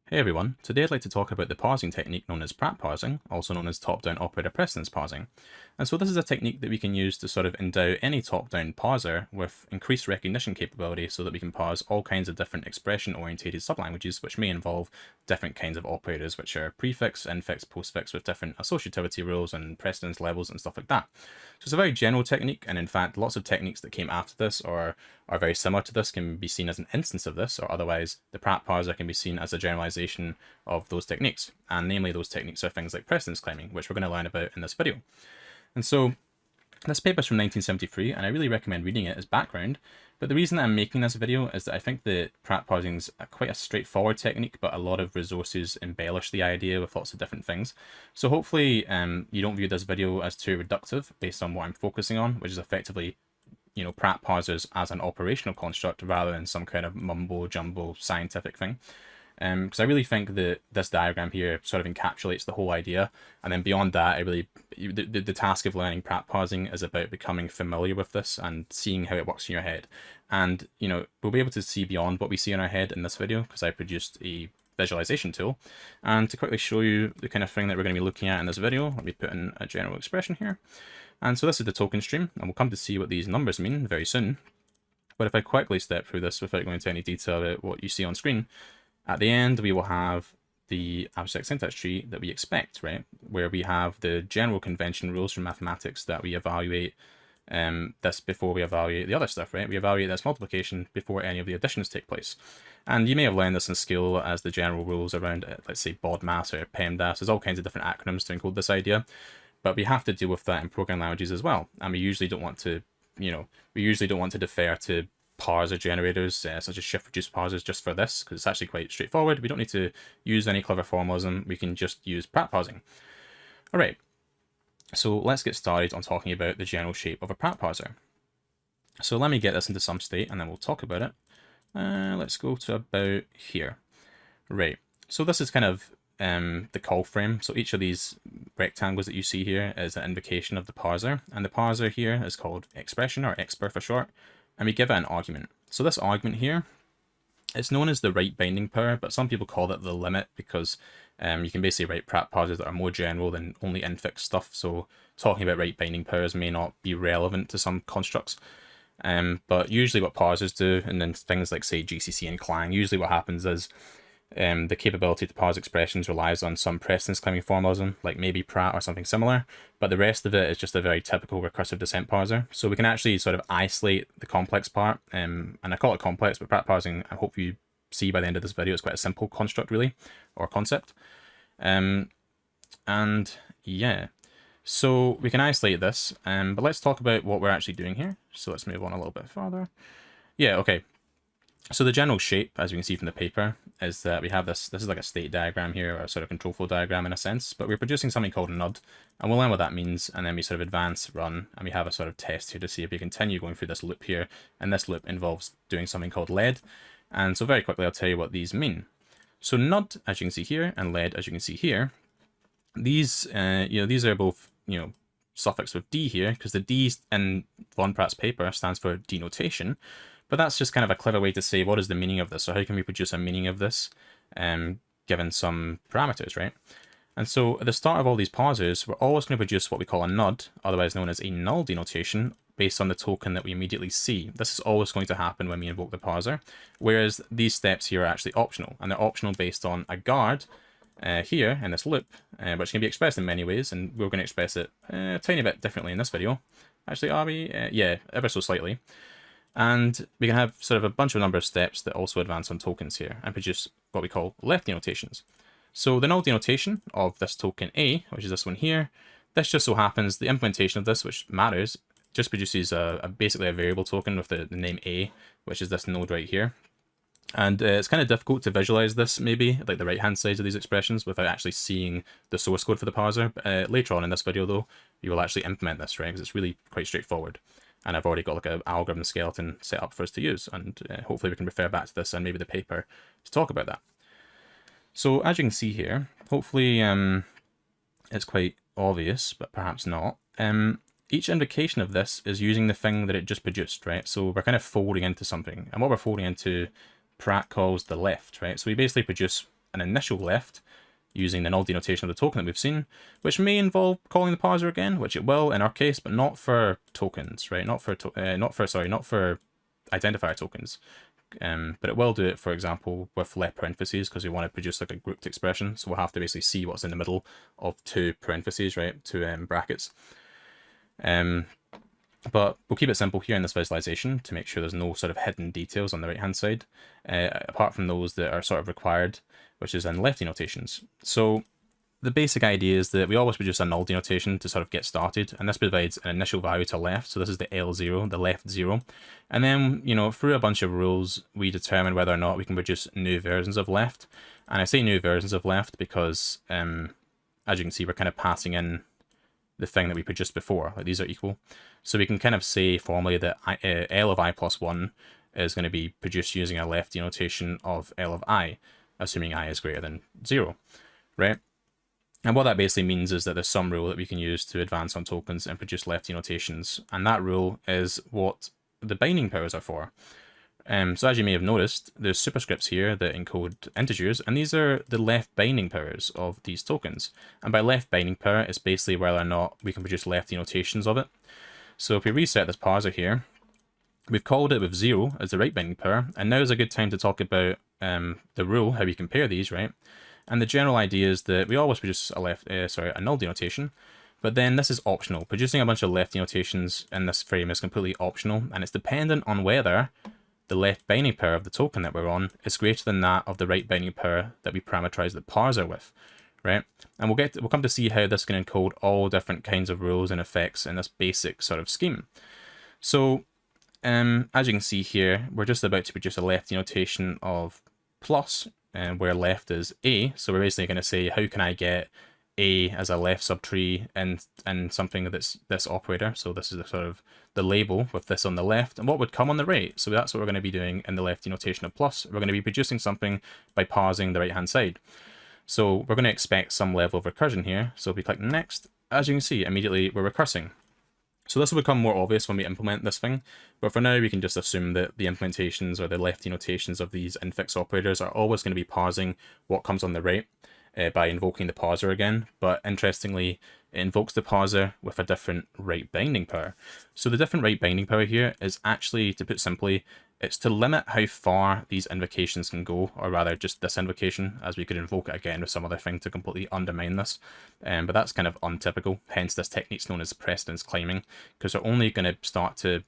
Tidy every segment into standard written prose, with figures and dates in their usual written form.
Hey everyone, today I'd like to talk about the parsing technique known as Pratt parsing, also known as top-down operator precedence parsing. And so this is a technique that we can use to sort of endow any top-down parser with increased recognition capability so that we can parse all kinds of different expression-orientated sublanguages which may involve different kinds of operators which are prefix, infix, postfix with different associativity rules and precedence levels and stuff like that. So it's a very general technique, and in fact lots of techniques that came after this or are very similar to this can be seen as an instance of this, or otherwise the Pratt parser can be seen as a generalization of those techniques. And namely those techniques are things like precedence claiming, which we're going to learn about in this video. And so this paper's from 1973, and I really recommend reading it as background. But the reason that I'm making this video is that I think that Pratt parsing is quite a straightforward technique, but a lot of resources embellish the idea with lots of different things. So hopefully you don't view this video as too reductive based on what I'm focusing on, which is effectively Pratt parsers as an operational construct rather than some kind of mumbo jumbo scientific thing. Because I really think that this diagram here sort of encapsulates the whole idea, and then beyond that, the task of learning Pratt parsing is about becoming familiar with this and seeing how it works in your head. And we'll be able to see beyond what we see in our head in this video because I produced a visualization tool. And to quickly show you the kind of thing that we're going to be looking at in this video, let me put in a general expression here. And so this is the token stream, and we'll come to see what these numbers mean very soon. But if I quickly step through this without going into any detail about what you see on screen, at the end we will have the abstract syntax tree that we expect, right? Where we have the general convention rules from mathematics that we evaluate this before we evaluate the other stuff, right? We evaluate this multiplication before any of the additions take place. And you may have learned this in school as the general rules around, let's say, BODMAS or PEMDAS. There's all kinds of different acronyms to encode this idea. But we have to deal with that in programming languages as well. And we usually don't want to, defer to parser generators, such as shift-reduce parsers, just for this, because it's actually quite straightforward. We don't need to use any clever formalism. We can just use Pratt parsing. All right, so let's get started on talking about the general shape of a Pratt parser. So let me get this into some state, and then we'll talk about it. Let's go to about here. Right, so this is kind of the call frame. So each of these rectangles that you see here is an invocation of the parser, and the parser here is called expression, or expr for short, and we give it an argument. So this argument here, it's known as the right binding power, but some people call it the limit because you can basically write Pratt parsers that are more general than only infix stuff. So talking about right binding powers may not be relevant to some constructs. But usually what parsers do, and then things like say GCC and Clang, usually what happens is the capability to parse expressions relies on some precedence claiming formalism, like maybe Pratt or something similar, but the rest of it is just a very typical recursive descent parser. So we can actually sort of isolate the complex part, and I call it complex, but Pratt parsing, I hope you see by the end of this video, it's quite a simple construct really, or concept. And yeah, so we can isolate this, but let's talk about what we're actually doing here. So let's move on a little bit further. Yeah, okay. So the general shape, as you can see from the paper, is that we have this is like a state diagram here, or a sort of control flow diagram in a sense, but we're producing something called NUD, and we'll learn what that means, and then we sort of advance, run, and we have a sort of test here to see if we continue going through this loop here, and this loop involves doing something called LED, and so very quickly I'll tell you what these mean. So NUD, as you can see here, and LED, as you can see here, these, these are both, suffixed with D here, because the D in von Pratt's paper stands for denotation. But that's just kind of a clever way to say what is the meaning of this. So how can we produce a meaning of this given some parameters, right? And so at the start of all these parsers, we're always going to produce what we call a NUD, otherwise known as a null denotation, based on the token that we immediately see. This is always going to happen when we invoke the parser, whereas these steps here are actually optional, and they're optional based on a guard here in this loop, which can be expressed in many ways, and we're going to express it a tiny bit differently in this video. Actually, are we? Yeah, ever so slightly. And we can have sort of a bunch of number of steps that also advance on tokens here and produce what we call left denotations. So the null denotation of this token A, which is this one here, this just so happens the implementation of this, which matters, just produces basically a variable token with the name A, which is this node right here. And it's kind of difficult to visualize this, maybe, like the right-hand side of these expressions, without actually seeing the source code for the parser. Later on in this video, though, you will actually implement this, right? Because it's really quite straightforward. And I've already got like an algorithm skeleton set up for us to use, and hopefully we can refer back to this and maybe the paper to talk about that. So as you can see here, hopefully it's quite obvious, but perhaps not. Each invocation of this is using the thing that it just produced, right? So we're kind of folding into something, and what we're folding into, Pratt calls the left, right? So we basically produce an initial left using the null denotation of the token that we've seen, which may involve calling the parser again, which it will in our case, but not for tokens, right? Not for identifier tokens. But it will do it, for example, with left parentheses, because we want to produce like a grouped expression. So we'll have to basically see what's in the middle of two parentheses, right? Two brackets. But we'll keep it simple here in this visualization to make sure there's no sort of hidden details on the right hand side, apart from those that are sort of required, which is in left denotations. So the basic idea is that we always produce a null denotation to sort of get started, and this provides an initial value to left. So this is the L0, the left 0. And then, you know, through a bunch of rules, we determine whether or not we can produce new versions of left. And I say new versions of left because, as you can see, we're kind of passing in the thing that we produced before, like these are equal. So we can kind of say formally that L of I plus 1 is going to be produced using a left denotation of L of I, assuming I is greater than 0, right? And what that basically means is that there's some rule that we can use to advance on tokens and produce left denotations, and that rule is what the binding powers are for. So as you may have noticed, there's superscripts here that encode integers, and these are the left binding powers of these tokens. And by left binding power, it's basically whether or not we can produce left denotations of it. So if we reset this parser here, we've called it with 0 as the right binding power, and now is a good time to talk about the rule, how we compare these, right? And the general idea is that we always produce a null denotation, but then this is optional. Producing a bunch of left denotations in this frame is completely optional, and it's dependent on whether the left binding power of the token that we're on is greater than that of the right binding power that we parameterize the parser with, right? And we'll come to see how this can encode all different kinds of rules and effects in this basic sort of scheme. So as you can see here, we're just about to produce a left denotation of plus, where left is A. So we're basically going to say, how can I get A as a left subtree and something that's this operator? So this is the sort of the label with this on the left, and what would come on the right? So that's what we're going to be doing in the left denotation of plus. We're going to be producing something by parsing the right hand side. So we're going to expect some level of recursion here. So if we click next, as you can see, immediately we're recursing. So this will become more obvious when we implement this thing, but for now we can just assume that the implementations or the left denotations of these infix operators are always going to be parsing what comes on the right by invoking the parser again. But interestingly, it invokes the parser with a different right binding power. So the different right binding power here is actually, to put simply, it's to limit how far these invocations can go, or rather just this invocation, as we could invoke it again with some other thing to completely undermine this. But that's kind of untypical, hence this technique's known as precedence claiming, because they're only going to start to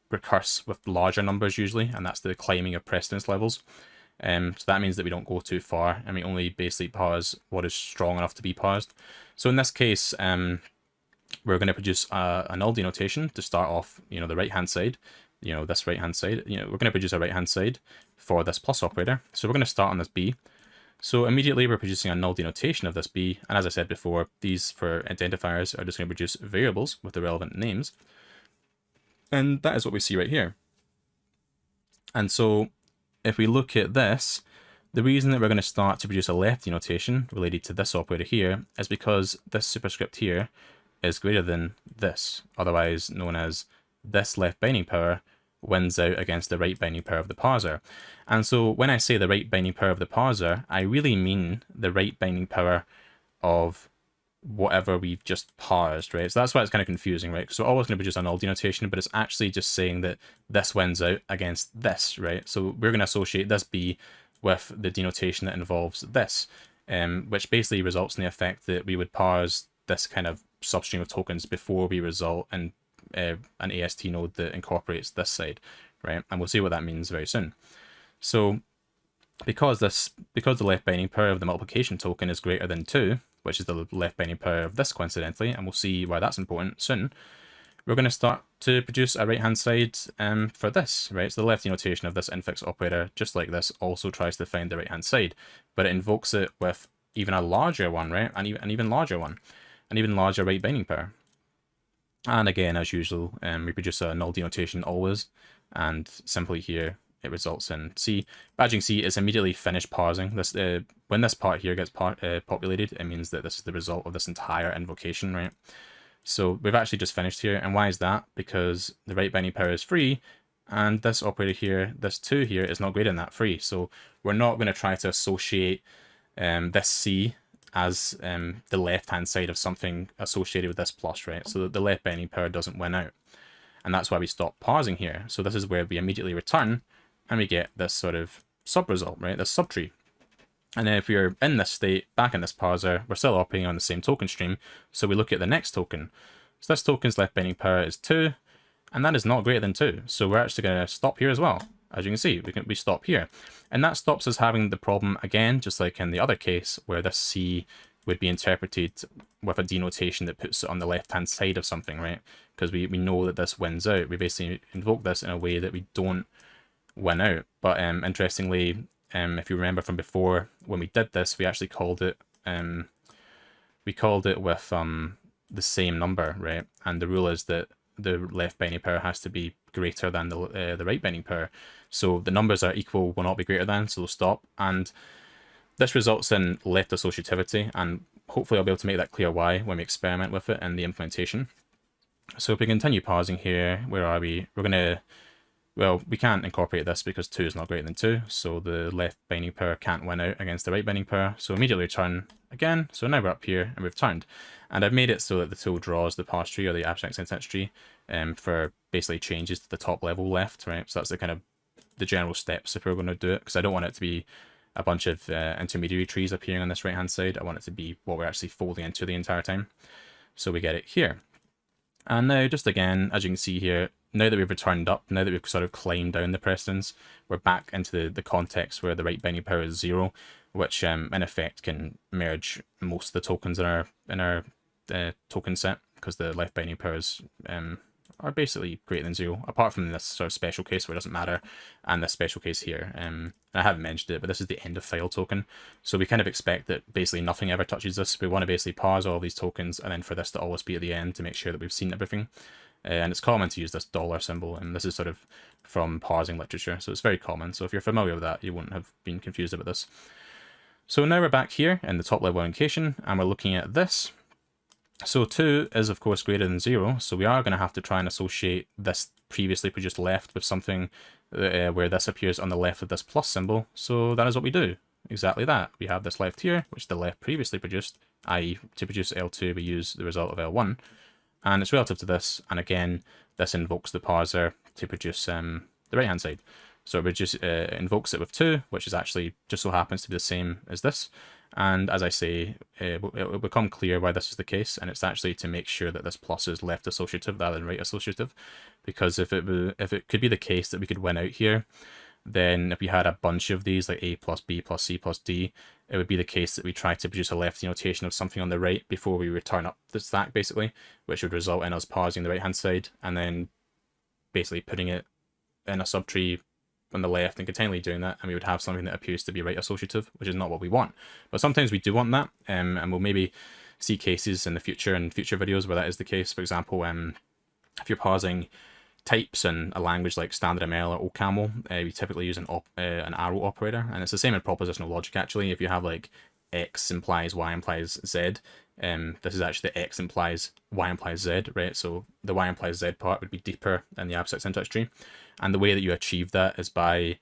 recurse with larger numbers usually, and that's the claiming of precedence levels. So that means that we don't go too far, and we only basically parse what is strong enough to be parsed. So in this case, we're going to produce a null denotation to start off, you know, the right hand side. You know, this right hand side, you know, we're going to produce a right hand side for this plus operator. So we're going to start on this B. So immediately we're producing a null denotation of this B. And as I said before, these for identifiers are just going to produce variables with the relevant names. And that is what we see right here. And so if we look at this, the reason that we're going to start to produce a left denotation related to this operator here is because this superscript here is greater than this, otherwise known as this left binding power wins out against the right binding power of the parser. And so when I say the right binding power of the parser, I really mean the right binding power of whatever we've just parsed, right? So that's why it's kind of confusing, right? So we're always going to produce a null denotation, but it's actually just saying that this wins out against this, right? So we're going to associate this B with the denotation that involves this, which basically results in the effect that we would parse this kind of substring of tokens before we result in an AST node that incorporates this side, right? And we'll see what that means very soon. So because the left binding power of the multiplication token is greater than 2, which is the left binding power of this coincidentally, and we'll see why that's important soon, we're going to start to produce a right hand side for this, right? So the left denotation of this infix operator, just like this, also tries to find the right hand side, but it invokes it with even a larger one, right? An even larger one, an even larger right binding power. And again, as usual, we produce a null denotation always, and simply here it results in C. Badging C is immediately finished parsing. This when this part here gets populated, it means that this is the result of this entire invocation, right? So we've actually just finished here, and why is that? Because the right binding power is free, and this operator here, this 2 here, is not greater than that free. So we're not going to try to associate this C as the left-hand side of something associated with this plus, right? So that the left binding pair doesn't win out. And that's why we stop parsing here. So this is where we immediately return and we get this sort of sub-result, right? This subtree. And then if we're in this state, back in this parser, we're still operating on the same token stream. So we look at the next token. So this token's left binding pair is 2, and that is not greater than 2. So we're actually going to stop here as well. As you can see, we stop here. And that stops us having the problem again, just like in the other case, where this C would be interpreted with a denotation that puts it on the left-hand side of something, right? Because we know that this wins out. We basically invoke this in a way that we don't win out. But interestingly, if you remember from before, when we did this, we actually called it with the same number, right? And the rule is that the left binding pair has to be greater than the right binding pair. So the numbers are equal will not be greater than, so they'll stop. And this results in left associativity, and hopefully I'll be able to make that clear why when we experiment with it in the implementation. So if we continue parsing here, where are we? We're going to, well, we can't incorporate this because 2 is not greater than 2, so the left binding pair can't win out against the right binding pair. So immediately return again. So now we're up here and we've turned. And I've made it so that the tool draws the parse tree or the abstract syntax tree for basically changes to the top level left, right? So that's the kind of the general steps if we're going to do it, because I don't want it to be a bunch of intermediary trees appearing on this right hand side. I want it to be what we're actually folding into the entire time. So we get it here. And now just again, as you can see here, now that we've returned up, now that we've sort of climbed down the precedence, we're back into the context where the right binding pair is 0, which in effect can merge most of the tokens in our token set, because the left binding pairs are basically greater than 0, apart from this sort of special case where it doesn't matter, and this special case here. I haven't mentioned it, but this is the end of file token. So we kind of expect that basically nothing ever touches this. We want to basically parse all these tokens, and then for this to always be at the end to make sure that we've seen everything. And it's common to use this dollar symbol, and this is sort of from parsing literature, so it's very common. So if you're familiar with that, you wouldn't have been confused about this. So now we're back here in the top level annotation, and we're looking at this. So 2 is of course greater than 0, so we are going to have to try and associate this previously produced left with something where this appears on the left of this plus symbol. So that is what we do. Exactly that. We have this left here, which the left previously produced, i.e. to produce L2 we use the result of L1. And it's relative to this, and again, this invokes the parser to produce the right-hand side. So it invokes it with 2, which is actually just so happens to be the same as this. And as I say, it will become clear why this is the case, and it's actually to make sure that this plus is left associative rather than right associative. Because if it could be the case that we could win out here, then if we had a bunch of these, like A plus B plus C plus D, it would be the case that we try to produce a left denotation of something on the right before we return up the stack, basically, which would result in us parsing the right-hand side and then basically putting it in a subtree on the left and continually doing that, and we would have something that appears to be right associative, which is not what we want. But sometimes we do want that, and we'll maybe see cases in the future, in future videos, where that is the case. For example, if you're parsing types in a language like Standard ML or OCaml, we typically use an arrow operator, and it's the same in propositional logic actually. If you have like X implies Y implies Z, this is actually the X implies Y implies Z, right? So the Y implies Z part would be deeper in the abstract syntax tree, and the way that you achieve that is by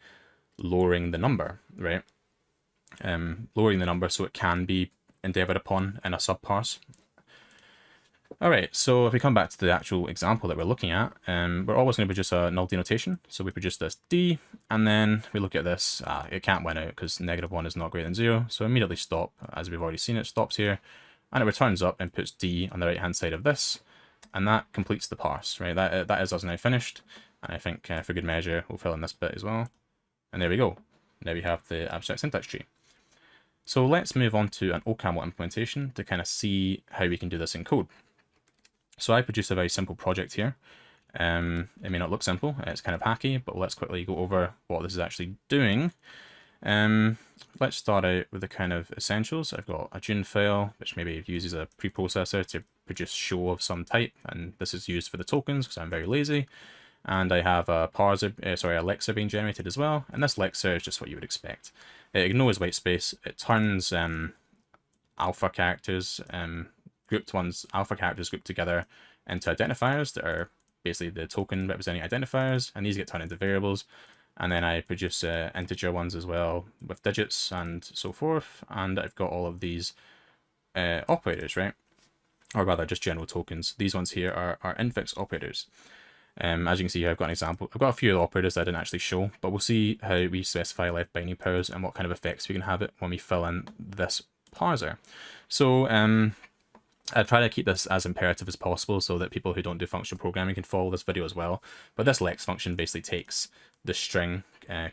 lowering the number, right? Lowering the number so it can be endeavored upon in a subparse. All right, so if we come back to the actual example that we're looking at, we're always going to produce a null denotation. So we produce this D, and then we look at this. It can't win out because -1 is not greater than 0. So immediately stop, as we've already seen it stops here, and it returns up and puts D on the right-hand side of this, and that completes the parse, right? That is us now finished, and I think for good measure, we'll fill in this bit as well. And there we go. Now we have the abstract syntax tree. So let's move on to an OCaml implementation to kind of see how we can do this in code. So I produce a very simple project here. It may not look simple, it's kind of hacky, but let's quickly go over what this is actually doing. Let's start out with the kind of essentials. I've got a Dune file, which maybe uses a preprocessor to produce show of some type, and this is used for the tokens because I'm very lazy. And I have a parser, a lexer being generated as well, and this lexer is just what you would expect. It ignores white space, it turns alpha characters, alpha characters grouped together into identifiers that are basically the token representing identifiers, and these get turned into variables, and then I produce integer ones as well with digits and so forth, and I've got all of these operators, right? Or rather just general tokens. These ones here are infix operators. As you can see here, I've got an example. I've got a few of the operators that I didn't actually show, but we'll see how we specify left binding powers and what kind of effects we can have it when we fill in this parser. So I try to keep this as imperative as possible so that people who don't do functional programming can follow this video as well. But this lex function basically takes the string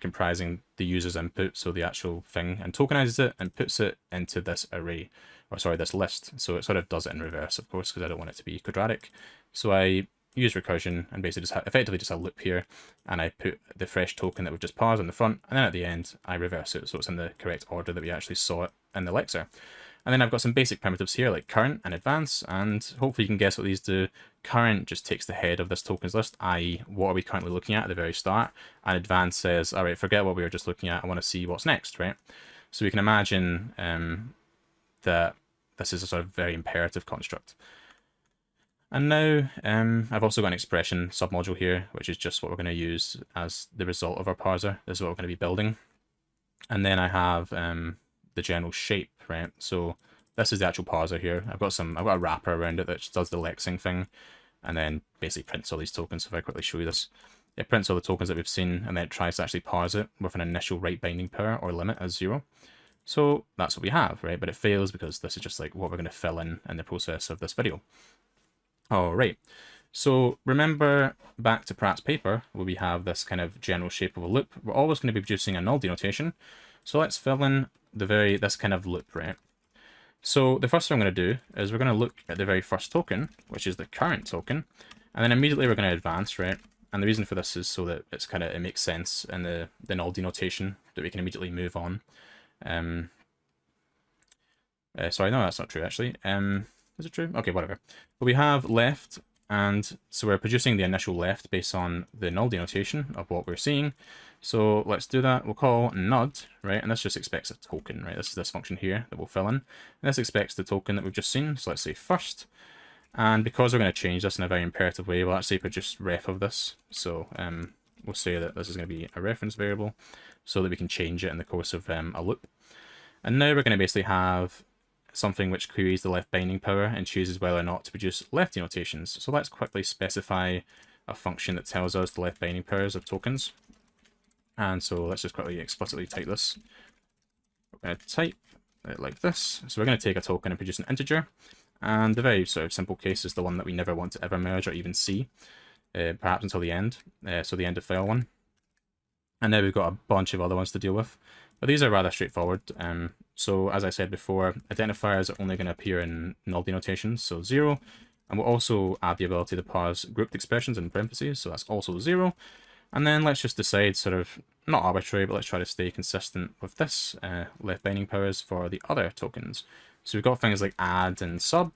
comprising the user's input, so the actual thing, and tokenizes it and puts it into this array, or sorry, this list. So it sort of does it in reverse, of course, because I don't want it to be quadratic. So I use recursion and basically just effectively just a loop here, and I put the fresh token that we've just parsed on the front, and then at the end I reverse it so it's in the correct order that we actually saw it in the lexer. And then I've got some basic primitives here like current and advance, and hopefully you can guess what these do. Current just takes the head of this tokens list, i.e. what are we currently looking at the very start, and advance says, all right, forget what we were just looking at, I want to see what's next, right? So we can imagine that this is a sort of very imperative construct. And now I've also got an expression submodule here, which is just what we're going to use as the result of our parser. This is what we're going to be building. And then I have the general shape, right? So this is the actual parser here. I've got a wrapper around it that just does the lexing thing, and then basically prints all these tokens. So if I quickly show you this, it prints all the tokens that we've seen, and then it tries to actually parse it with an initial right binding power or limit as 0. So that's what we have, right? But it fails because this is just like what we're going to fill in the process of this video. All right, so remember back to Pratt's paper where we have this kind of general shape of a loop. We're always going to be producing a null denotation. So let's fill in this kind of loop, right? So the first thing I'm going to do is we're going to look at the very first token, which is the current token, and then immediately we're going to advance, right? And the reason for this is so that it makes sense in the null denotation that we can immediately move on. Sorry, no, that's not true actually. Is it true? Okay, whatever. But we have left, and so we're producing the initial left based on the null denotation of what we're seeing. So let's do that. We'll call nud, right? And this just expects a token, right? This is this function here that we'll fill in. And this expects the token that we've just seen. So let's say first. And because we're going to change this in a very imperative way, we'll actually produce ref of this. So we'll say that this is going to be a reference variable so that we can change it in the course of a loop. And now we're going to basically have something which queries the left binding power and chooses whether or not to produce left denotations. So let's quickly specify a function that tells us the left binding powers of tokens. And so let's just quickly explicitly type this. We're going to type it like this. So we're going to take a token and produce an integer. And the very sort of simple case is the one that we never want to ever merge or even see, perhaps until the end. So the end of file one. And now we've got a bunch of other ones to deal with. But these are rather straightforward. So as I said before, identifiers are only going to appear in null denotations, so 0. And we'll also add the ability to parse grouped expressions in parentheses, so that's also 0. And then let's just decide, sort of, not arbitrary, but let's try to stay consistent with this left binding powers for the other tokens. So we've got things like add and sub.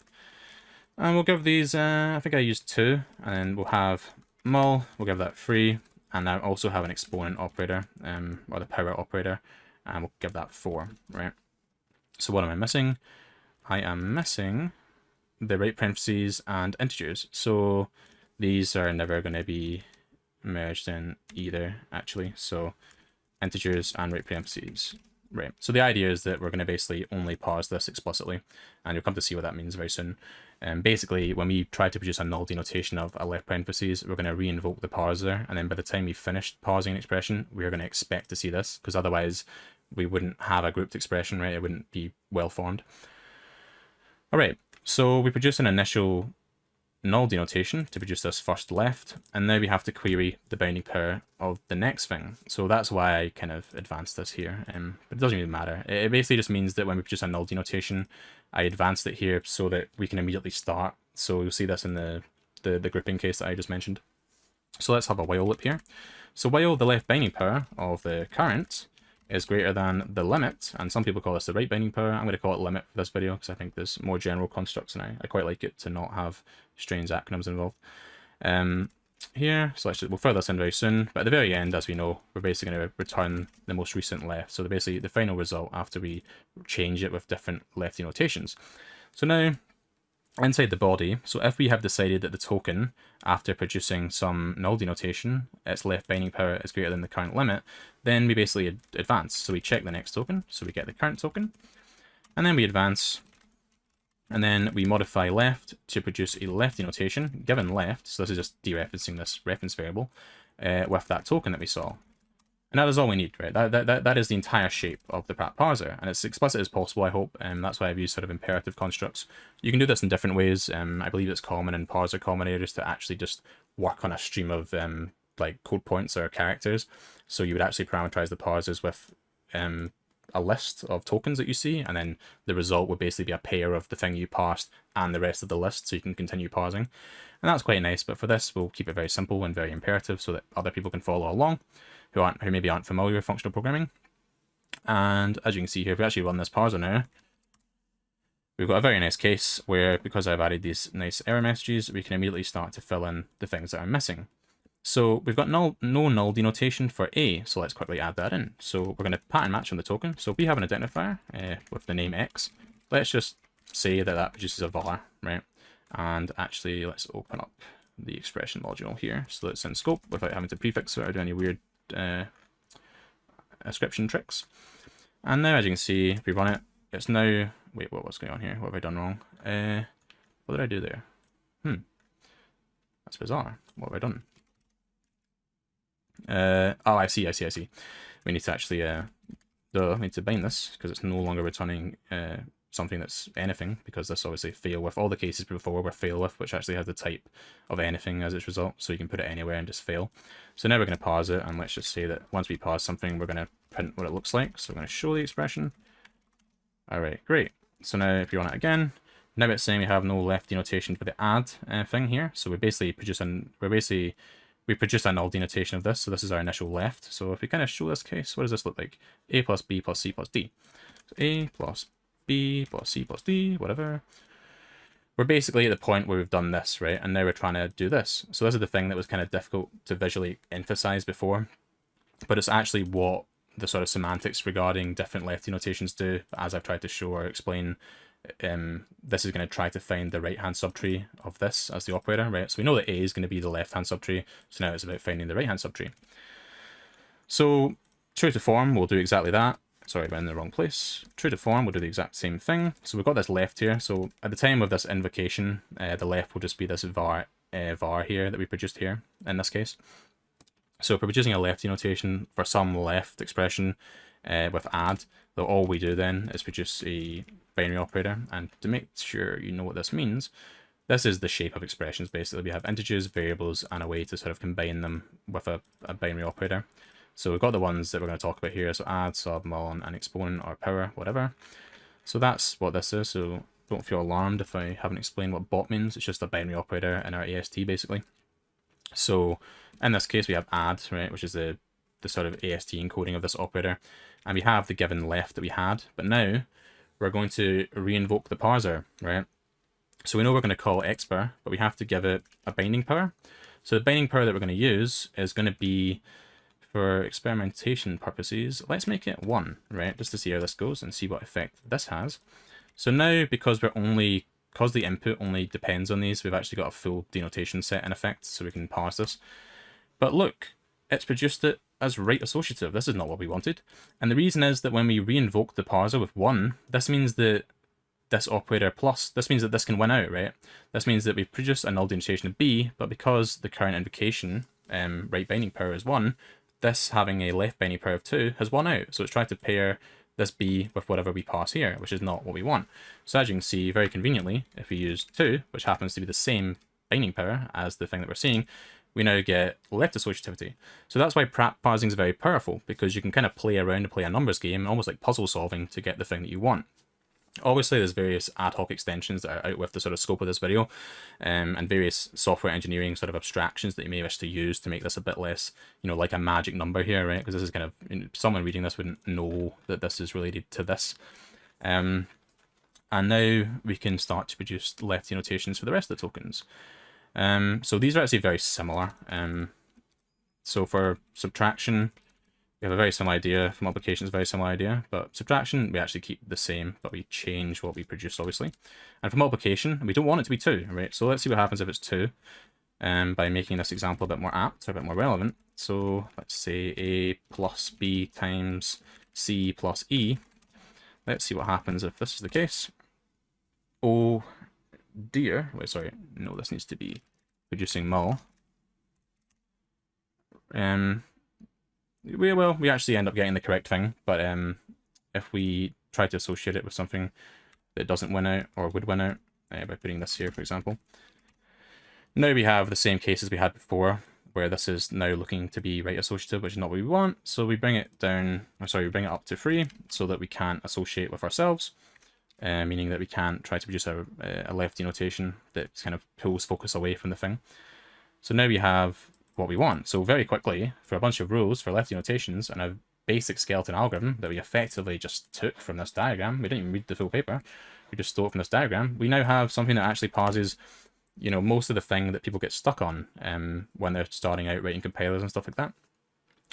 And we'll give these, I think I used 2. And then we'll have mul, we'll give that 3. And I also have an exponent operator, or the power operator. And we'll give that 4, right? So what am I missing? I am missing the right parentheses and integers. So these are never going to be merged in either, actually. So integers and right parentheses, right? So the idea is that we're going to basically only parse this explicitly, and you'll come to see what that means very soon. Basically, when we try to produce a null denotation of a left parentheses, we're going to re-invoke the parser, and then by the time we've finished parsing an expression, we're going to expect to see this, because otherwise we wouldn't have a grouped expression, right? It wouldn't be well formed. All right, so we produce an initial null denotation to produce this first left, and now we have to query the binding power of the next thing. So that's why I kind of advanced this here, but it doesn't really matter. It basically just means that when we produce a null denotation, I advanced it here so that we can immediately start. So you'll see this in the grouping case that I just mentioned. So let's have a while loop here. So while the left binding power of the current is greater than the limit, and some people call this the right binding power. I'm going to call it limit for this video because I think there's more general constructs, and I quite like it to not have strange acronyms involved. Here, so we'll fill this in very soon, but at the very end, as we know, we're basically going to return the most recent left. So basically the final result after we change it with different left denotations. So now inside the body, so if we have decided that the token, after producing some null denotation, its left binding power is greater than the current limit, then we basically advance. So we check the next token, so we get the current token, and then we advance, and then we modify left to produce a left denotation, given left, so this is just dereferencing this reference variable, with that token that we saw. And that is all we need, right? That is the entire shape of the Pratt parser, and it's explicit as possible, I hope, and that's why I've used sort of imperative constructs. You can do this in different ways. I believe it's common in parser combinators to actually just work on a stream of like code points or characters. So you would actually parameterize the parsers with a list of tokens that you see, and then the result would basically be a pair of the thing you parsed and the rest of the list, so you can continue parsing. And that's quite nice, but for this, we'll keep it very simple and very imperative so that other people can follow along who maybe aren't familiar with functional programming. And as you can see here, if we actually run this parser now, we've got a very nice case where, because I've added these nice error messages, we can immediately start to fill in the things that are missing. So we've got no null denotation for A, so let's quickly add that in. So we're going to pattern match on the token. So we have an identifier with the name X. Let's just say that that produces a var, right? And actually, let's open up the expression module here so that it's in scope without having to prefix it or do any weird ascription tricks. And now, as you can see, if we run it, it's now... Wait, what's going on here? What have I done wrong? What did I do there? That's bizarre. What have I done? Oh, I see. We need to actually we need to bind this because it's no longer returning something that's anything, because this obviously fail with. All the cases before were fail with, which actually has the type of anything as its result, so you can put it anywhere and just fail. So now we're going to parse it, and let's just say that once we parse something, we're going to print what it looks like. So we're going to show the expression. Alright, great. So now if you run it again, now it's saying we have no left denotation for the add thing here. So we basically produce we produce a null denotation of this, so this is our initial left. So if we kind of show this case, what does this look like? A plus B plus C plus D. So A plus B plus C plus D, whatever. We're basically at the point where we've done this, right? And now we're trying to do this. So this is the thing that was kind of difficult to visually emphasize before, but it's actually what the sort of semantics regarding different left denotations do. As I've tried to show or explain, this is going to try to find the right-hand subtree of this as the operator, right? So we know that A is going to be the left-hand subtree, so now it's about finding the right-hand subtree. So true to form, we'll do exactly that. Sorry, we're in the wrong place. True to form, we'll do the exact same thing. So we've got this left here. So at the time of this invocation, the left will just be this var here that we produced here in this case. So if we're producing a left denotation for some left expression with add, so all we do then is produce a binary operator. And to make sure you know what this means, this is the shape of expressions. Basically, we have integers, variables, and a way to sort of combine them with a binary operator. So we've got the ones that we're going to talk about here. So add, sub, mul, and exponent, or power, whatever. So that's what this is. So don't feel alarmed if I haven't explained what bot means. It's just a binary operator in our AST, basically. So in this case, we have add, right, which is the sort of AST encoding of this operator. And we have the given left that we had. But now we're going to reinvoke the parser, right? So we know we're going to call expr, but we have to give it a binding power. So the binding power that we're going to use is going to be, for experimentation purposes, let's make it 1, right? Just to see how this goes and see what effect this has. So now, because the input only depends on these, we've actually got a full denotation set in effect, so we can parse this. But look, it's produced it as right associative. This is not what we wanted. And the reason is that when we reinvoke the parser with 1, this means that this operator plus, this means that this can win out, right? This means that we've produced a null denotation of B, but because the current invocation right binding power is 1, this having a left binding power of 2 has won out. So it's trying to pair this B with whatever we pass here, which is not what we want. So as you can see, very conveniently, if we use 2, which happens to be the same binding power as the thing that we're seeing, we now get left associativity. So that's why Pratt parsing is very powerful, because you can kind of play around and play a numbers game, almost like puzzle solving, to get the thing that you want. Obviously, there's various ad hoc extensions that are out with the sort of scope of this video, and various software engineering sort of abstractions that you may wish to use to make this a bit less, you know, like a magic number here, right? Because this is kind of, someone reading this wouldn't know that this is related to this. And now we can start to produce left denotations for the rest of the tokens. So these are actually very similar. So for subtraction, we have a very similar idea. For multiplication, it's a very similar idea, but subtraction, we actually keep the same, but we change what we produce, obviously. And for multiplication, we don't want it to be 2, right? So let's see what happens if it's 2, by making this example a bit more apt, or a bit more relevant. So let's say A plus B times C plus E. Let's see what happens if this is the case. Oh dear. Wait, sorry. No, this needs to be producing mul. We actually end up getting the correct thing, but if we try to associate it with something that doesn't win out, or would win out, by putting this here, for example. Now we have the same case as we had before, where this is now looking to be right associative, which is not what we want. So we bring it down, or sorry, we bring it up to 3 so that we can't associate with ourselves, meaning that we can't try to produce a lefty notation that kind of pulls focus away from the thing. So now we have what we want. So very quickly, for a bunch of rules for lefty notations and a basic skeleton algorithm that we effectively just took from this diagram, we didn't even read the full paper, we just stole it from this diagram, we now have something that actually parses, you know, most of the thing that people get stuck on when they're starting out writing compilers and stuff like that.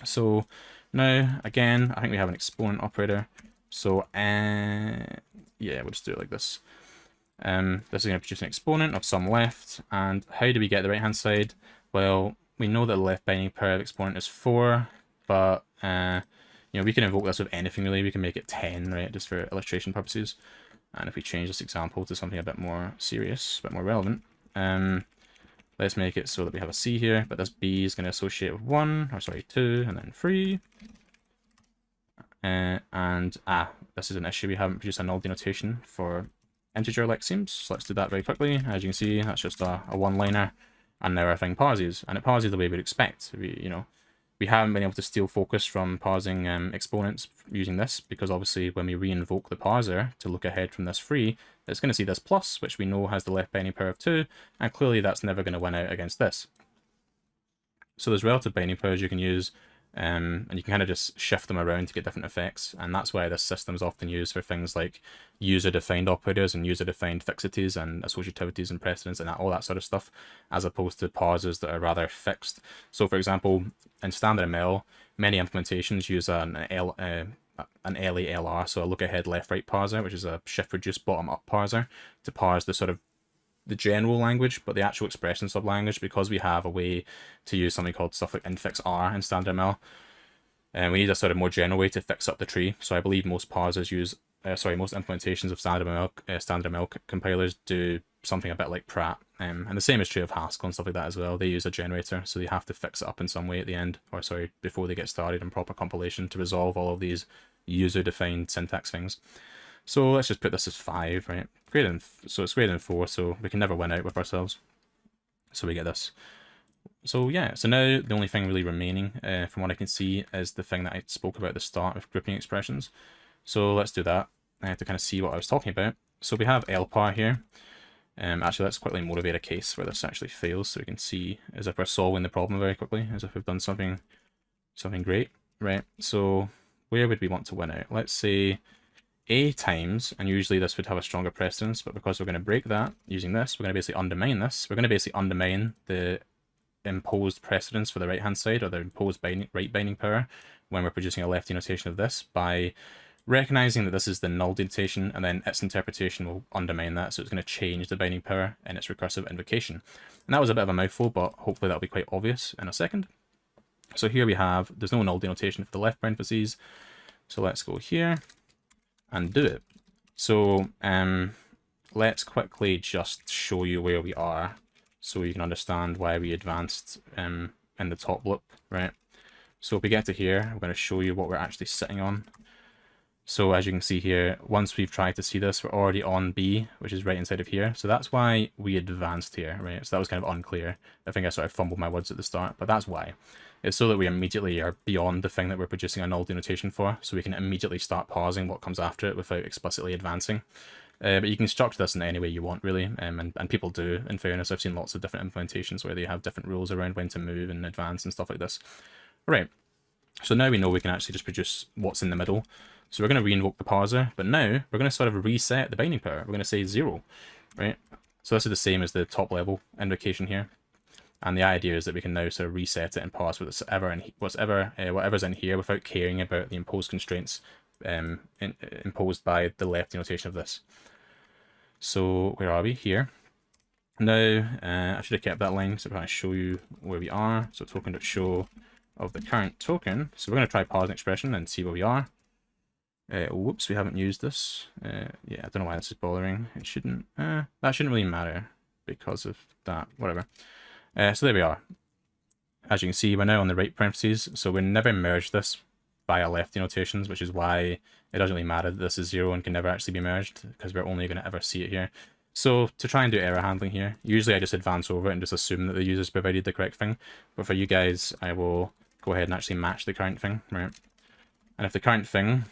So now, again, I think we have an exponent operator. So yeah, we'll just do it like this. This is going to produce an exponent of some left. And how do we get the right-hand side? Well, we know that the left binding pair of exponent is 4, but you know, we can invoke this with anything really. We can make it 10, right, just for illustration purposes. And if we change this example to something a bit more serious, a bit more relevant, let's make it so that we have a C here, but this B is going to associate with 1, or sorry, 2, and then 3. This is an issue. We haven't produced a null denotation for integer lexemes. So let's do that very quickly. As you can see, that's just a one-liner, and now our thing parses, and it parses the way we'd expect. We haven't been able to steal focus from parsing exponents using this, because obviously when we re-invoke the parser to look ahead from this 3, it's going to see this plus, which we know has the left binding pair of 2, and clearly that's never going to win out against this. So there's relative binding pairs you can use, and you can kind of just shift them around to get different effects, and that's why this system is often used for things like user-defined operators and user-defined fixities and associativities and precedents and all that sort of stuff, as opposed to parsers that are rather fixed. So for example, in standard ML, many implementations use an LALR, so a look-ahead left-right parser, which is a shift-reduce bottom-up parser, to parse the sort of the general language, but the actual expression sub-language, because we have a way to use something called stuff like infix-R in standard ML. And we need a sort of more general way to fix up the tree. So I believe most parsers use, most implementations of standard ML compilers do something a bit like Pratt. And the same is true of Haskell and stuff like that as well. They use a generator, so they have to fix it up in some way at the end, or sorry, before they get started in proper compilation to resolve all of these user-defined syntax things. So let's just put this as 5, right? So it's greater than 4, so we can never win out with ourselves. So we get this. So yeah, so now the only thing really remaining, from what I can see, is the thing that I spoke about at the start of grouping expressions. So let's do that to kind of see what I was talking about. So we have LPAR here. Actually, let's quickly motivate a case where this actually fails, so we can see as if we're solving the problem very quickly, as if we've done something great, right? So where would we want to win out? Let's say A times, and usually this would have a stronger precedence, but because we're going to break that using this, we're going to basically undermine this. We're going to basically undermine the imposed precedence for the right-hand side, or the imposed right binding power, when we're producing a lefty notation of this, by recognizing that this is the null denotation, and then its interpretation will undermine that, so it's going to change the binding power in its recursive invocation. And that was a bit of a mouthful, but hopefully that'll be quite obvious in a second. So here we have, there's no null denotation for the left parentheses, so let's go here and do it. So let's quickly just show you where we are so you can understand why we advanced in the top loop, right? So if we get to here, I'm going to show you what we're actually sitting on. So as you can see here, once we've tried to see this, we're already on B, which is right inside of here. So that's why we advanced here, right? So that was kind of unclear. I think I sort of fumbled my words at the start, but that's why. It's so that we immediately are beyond the thing that we're producing a null denotation for, so we can immediately start pausing what comes after it without explicitly advancing. But you can structure this in any way you want, really, and people do, in fairness. I've seen lots of different implementations where they have different rules around when to move and advance and stuff like this. Right, so now we know we can actually just produce what's in the middle. So we're going to re-invoke the parser, but now we're going to sort of reset the binding power. We're going to say 0, right? So this is the same as the top level invocation here. And the idea is that we can now sort of reset it and parse whatever's in here without caring about the imposed constraints imposed by the left denotation of this. So where are we? Here. Now, I should have kept that line, so I'm going to show you where we are. So token.show of the current token. So we're going to try pause an expression and see where we are. Whoops, we haven't used this. Yeah, I don't know why this is bothering. It shouldn't, that shouldn't really matter because of that, whatever. So there we are. As you can see, we're now on the right parentheses, so we never merged this via left denotations, which is why it doesn't really matter that this is 0 and can never actually be merged, because we're only going to ever see it here. So to try and do error handling here, usually I just advance over it and just assume that the user's provided the correct thing. But for you guys, I will go ahead and actually match the current thing, right? And if the current thing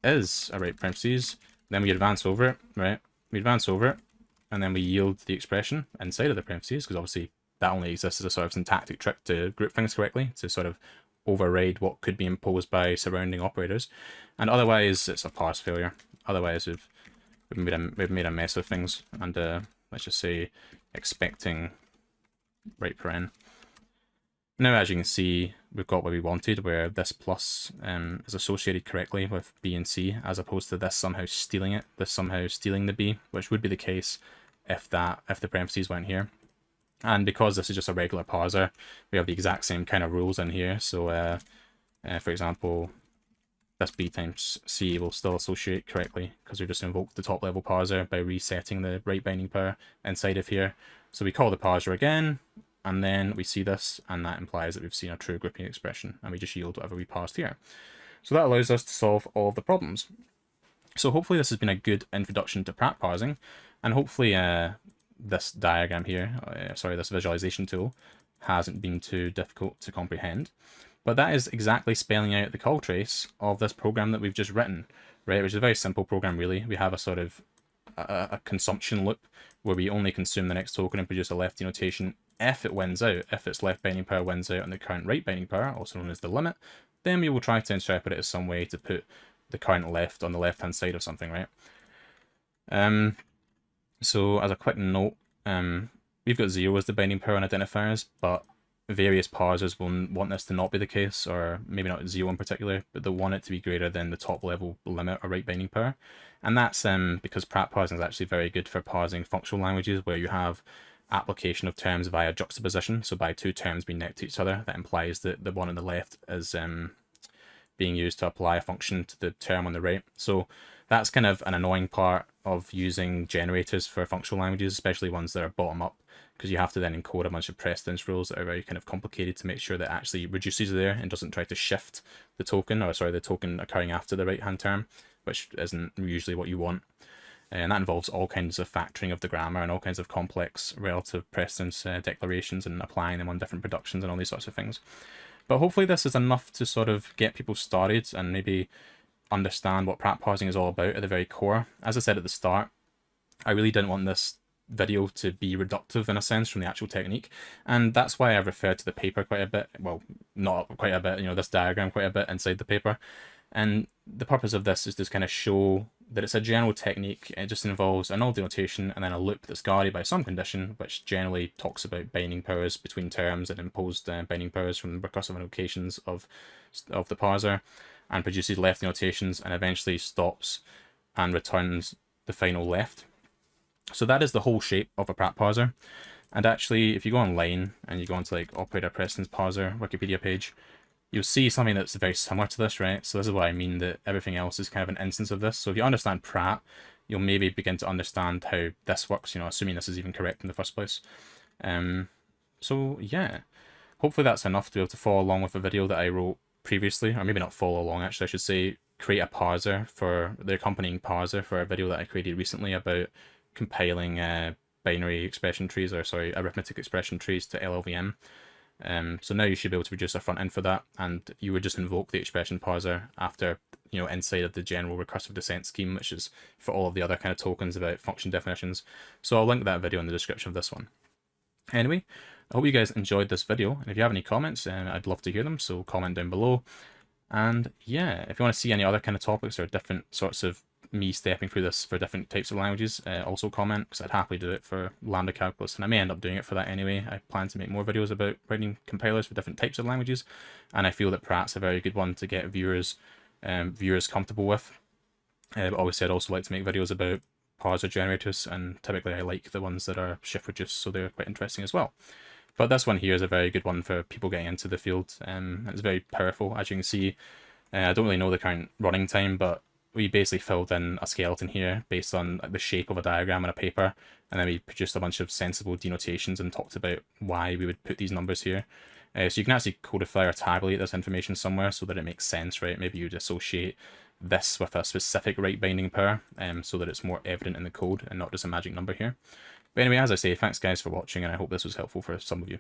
is a right parentheses, then we advance over it, right? We advance over it, and then we yield the expression inside of the parentheses, because obviously that only exists as a sort of syntactic trick to group things correctly, to sort of override what could be imposed by surrounding operators. And otherwise, it's a parse failure. Otherwise, we've made a mess of things, and let's just say expecting right paren. Now, as you can see, we've got what we wanted, where this plus is associated correctly with B and C, as opposed to this somehow stealing it, this somehow stealing the B, which would be the case if the parentheses weren't here. And because this is just a regular parser, we have the exact same kind of rules in here. So, for example, this B times C will still associate correctly because we just invoked the top level parser by resetting the right binding pair inside of here. So we call the parser again, and then we see this, and that implies that we've seen a true grouping expression, and we just yield whatever we parsed here. So that allows us to solve all of the problems. So hopefully this has been a good introduction to Pratt parsing, and hopefully this diagram here, this visualization tool, hasn't been too difficult to comprehend. But that is exactly spelling out the call trace of this program that we've just written, right? Which is a very simple program, really. We have a sort of a consumption loop where we only consume the next token and produce a left denotation if it wins out. If its left binding pair wins out on the current right binding pair, also known as the limit, then we will try to interpret it as some way to put the current left on the left-hand side of something, right? So as a quick note, we've got 0 as the binding pair on identifiers, but various parsers will want this to not be the case, or maybe not 0 in particular, but they'll want it to be greater than the top level limit or right binding pair. And that's because Pratt parsing is actually very good for parsing functional languages where you have application of terms via juxtaposition. So by two terms being next to each other, that implies that the one on the left is being used to apply a function to the term on the right. So that's kind of an annoying part of using generators for functional languages, especially ones that are bottom up, because you have to then encode a bunch of precedence rules that are very kind of complicated to make sure that it actually reduces there and doesn't try to shift the token, or sorry, the token occurring after the right hand term, which isn't usually what you want. And that involves all kinds of factoring of the grammar and all kinds of complex relative precedence declarations and applying them on different productions and all these sorts of things. But hopefully this is enough to sort of get people started and maybe understand what Pratt parsing is all about at the very core. As I said at the start, I really didn't want this video to be reductive in a sense from the actual technique, and that's why I've referred to the paper quite a bit, well, not quite a bit, you know, this diagram quite a bit inside the paper. And the purpose of this is to kind of show that it's a general technique. It just involves a null denotation and then a loop that's guarded by some condition, which generally talks about binding powers between terms and imposed binding powers from the recursive invocations of the parser, and produces left denotations and eventually stops and returns the final left. So that is the whole shape of a Pratt parser. And actually, if you go online and you go onto like operator precedence parser Wikipedia page, you'll see something that's very similar to this, right? So this is what I mean, that everything else is kind of an instance of this. So if you understand Pratt, you'll maybe begin to understand how this works, you know, assuming this is even correct in the first place. So yeah, hopefully that's enough to be able to follow along with the video that I wrote previously, or maybe not follow along, actually, I should say, create a parser for the accompanying parser for a video that I created recently about compiling binary expression trees, or sorry, arithmetic expression trees to LLVM. So now you should be able to produce a front end for that, and you would just invoke the expression parser after, you know, inside of the general recursive descent scheme, which is for all of the other kind of tokens about function definitions. So I'll link that video in the description of this one. Anyway, I hope you guys enjoyed this video, and if you have any comments, I'd love to hear them, so comment down below. And yeah, if you want to see any other kind of topics or different sorts of me stepping through this for different types of languages, also comment, because I'd happily do it for Lambda calculus, and I may end up doing it for that anyway. I plan to make more videos about writing compilers for different types of languages, and I feel that Pratt's a very good one to get viewers comfortable with. But obviously I'd also like to make videos about parser generators, and typically I like the ones that are shift reduced, so they're quite interesting as well. But this one here is a very good one for people getting into the field. It's very powerful, as you can see. I don't really know the current running time, but we basically filled in a skeleton here based on the shape of a diagram in a paper, and then we produced a bunch of sensible denotations and talked about why we would put these numbers here. So you can actually codify or tabulate this information somewhere so that it makes sense, right? Maybe you'd associate this with a specific right binding power, so that it's more evident in the code and not just a magic number here. But anyway, as I say, thanks guys for watching, and I hope this was helpful for some of you.